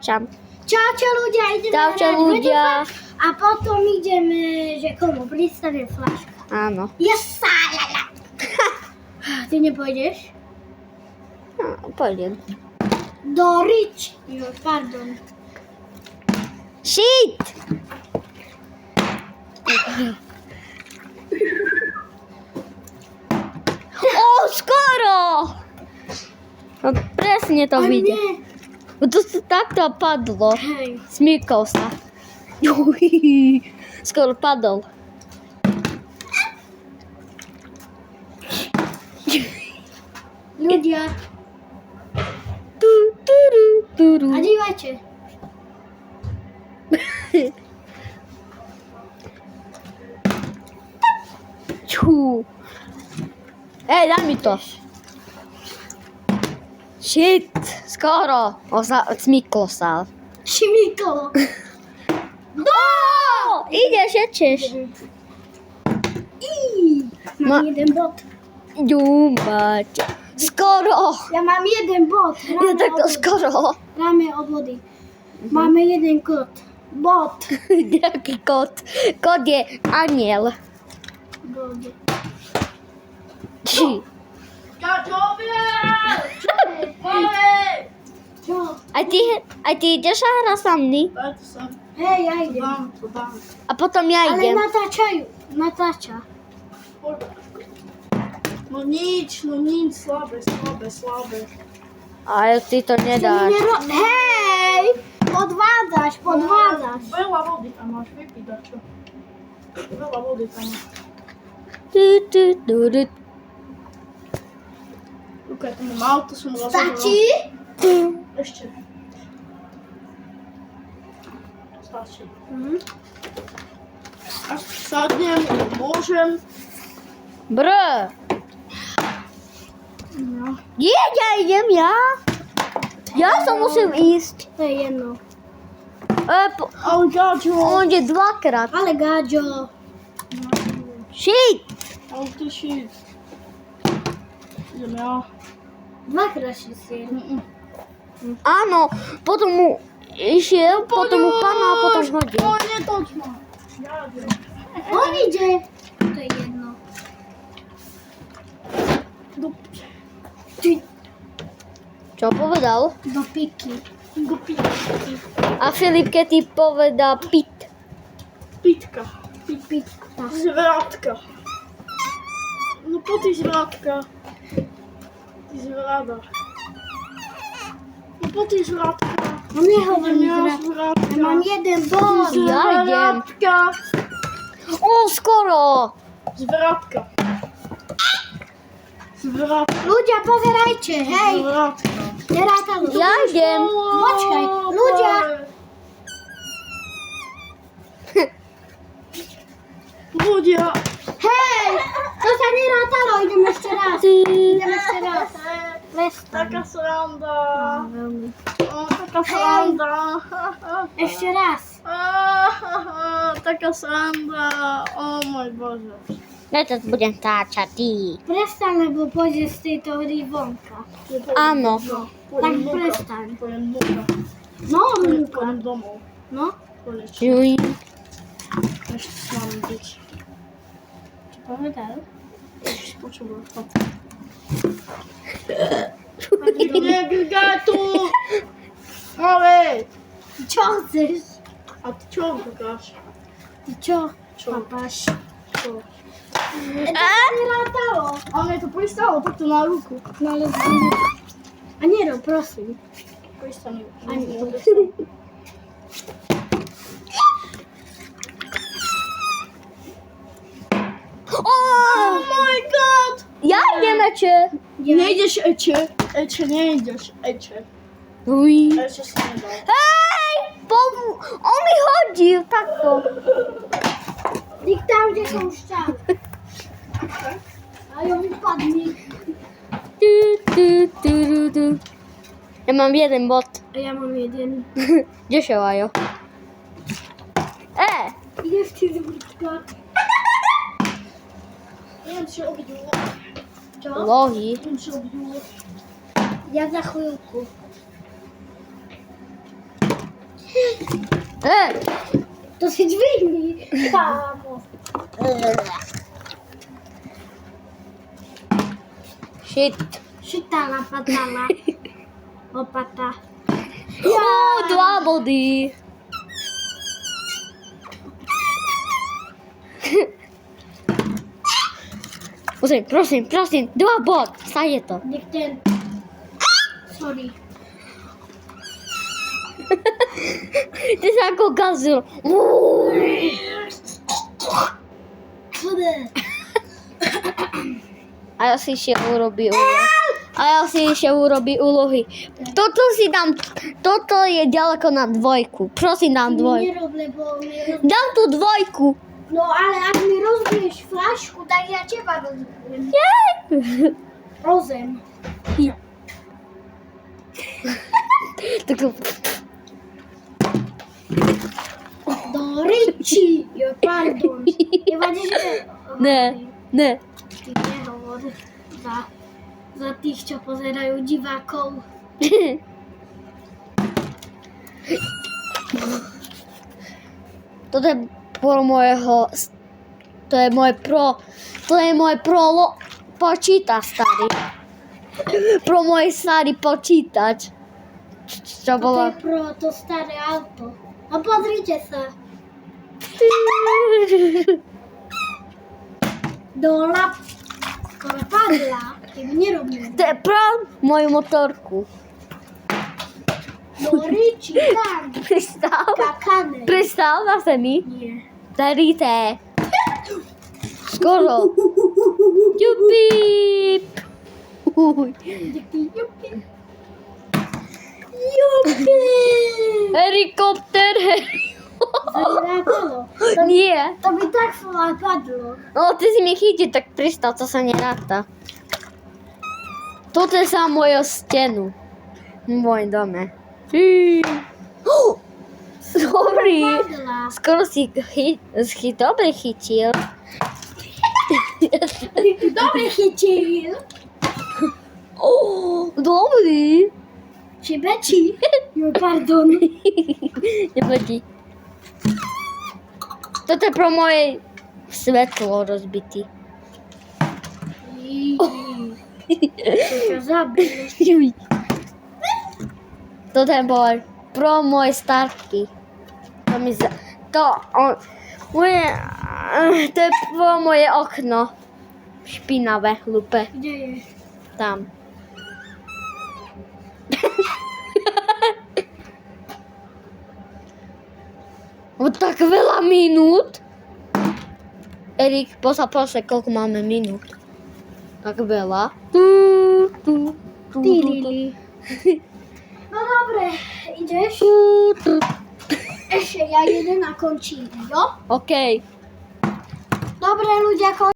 Čam. Čaute ľudia, ideme Čaute hrať ľudia. Veďucha a potom ideme, že komu pristavie flaška. Áno. Jasalala. Ty nepôjdeš? No, pôjdem. Do Rich. Jo, pardon. Shit! Skoro! No presne to vidie. Nie. No to takto padlo. Hej. Smykol sa. Skoro padol. Ľudia, a dívajte. Čú. Daj mi to. Shit, skoro. Smyklo sa. Šimiko. Ideš, ječeš. Mám jeden bod. Ďumať. Skoro. Ja mám jeden bod. Ja takto skoro. Hráme o body. Máme jeden kód. Bod. Nejaký kód. Kód je aniel. Bod. Či. Čo? Aj ty ideš a hra sa mny? Hej, ja idem. A potom ja Ale idem. natáča. No nič, slabé. Ale ty to nedáš. Hej! Podvádzaš. Veľa vody tam máš, vypiť dačo. Veľa vody tam máš. Lukaj, tomu mal, to som rozhodol. Stačí? Ešte. Stačí. Až sadnem, môžem. Brr. No. Jeď, ja idem, ja. Ja som musím ísť. To je jedno. Ale gáčo. On je dvakrát. Ale gáďo. Shit. Ale ty shit. Idem ja. Dvakrát si si. Áno, potom mu išiel, potom mu padol a potom hodil. No, netoč ma. Ja idem. On ide. To je jedno. Ty Čo povedal? do piky. A Filip, keď ty povedal pit. Pitka. Pitka. Zvrátka. No poď zvrátka. Ty zvráda. No poď zvrátka. On nehovorí Ja zvrat. zvrátka. Ja mám jeden bod. Ja idem. Zvrátka. Skoro. Zvrátka. Ľudia, pozerajte. Hej. Zvrátka. Nerátalo. Ja idem. Počkaj. Ľudia. Ľudia. Hej. To sa nerátalo. Idem ešte raz. Prestaň. Taká sranda. Veľmi. Taká sranda. Ešte raz. Taká sranda. O môj Bože. Ja to budem táčať, ty. Prestaň, lebo pôjdeš z tejto hry vonka. Áno. Tak prestaň. Pojem vnúka. No, Luka. Pojem domov. No. Konečne. Juj. Ešte s nami byť. Čo povedal? Počúvaj. Negrgaj tu! Ale! Čo chceš? A ty čo grgáš? Ty čo? Čo? Papáš. Čo? To sa nerátalo. A mne to pristalo takto na ruku. No ale... A nerob, prosím. Pristane. Ani. Oh my god! Ja idem, eče. Nejdeš eče. Eče, nejdeš eče. Uj. Eče sa nedal. Hej! On mi hodil takto. Ty tam, kde som šťal. A jo vypadni. Ja mám jeden bod. A ja mám jeden. Kde šiel, Ajo? Ideš ty zvrtka. Idem si robiť úlohu. Čo? Lohy. Idem si robiť úlohu. Ja za chvíľku. To si dźwigni, kamo. Shit. Šitala, patala. Opata. O, 2 body. Prosím, 2 bod. Staje to. Niech ten... Sorry. Ty sa ako gazil. Kurde. A ja si ešte urobí úlohy. Toto si dám, toto je ďaleko na 2. Prosím, dám 2. Nerob, lebo mi roz... Dám tu 2. No ale ak mi rozbiješ flašku, tak ja teba rozbijem. Rozem. Tako, Do ryči. Jo, pardon. Nevadí, že... ne. Ty nehovor. Za tých, čo pozerajú divákov. Toto je pro mojeho, to je môj počítač starý. Pro môj starý počítač. Čo To bolo? je pro to staré auto. A pozrite sa. Do lap... Skoro padla. Keby nerobím. To je pro moju motorku. Do ryči, tam. Kakane. Pristal na zemi. Nie. Darité. Skoro. Jupíp. Jupi. Helikopter. Zrátalo. Nie. To by tak slova padlo. No, ty si mi chytil, tak pristal, to sa neráta. Toto je sa moja stenu. V mojom dome. Sorry. Padla. Skoro si dobre chytil. Dobre chytil. Dobrý. Šibečí. Jo, pardon. Nevadí. Toto je pro moje svetlo rozbitý. To ťa zabil. Toto je pro moje starky. To je pro moje okno. Špinavé, hlúpe. Kde je? Tam. Tak veľa minút. Erik, prosím, koľko máme minút? Tak veľa. Ty, Lili. No dobre, ideš? Ešte ja jeden a končím, jo? OK. Dobre, ľudia,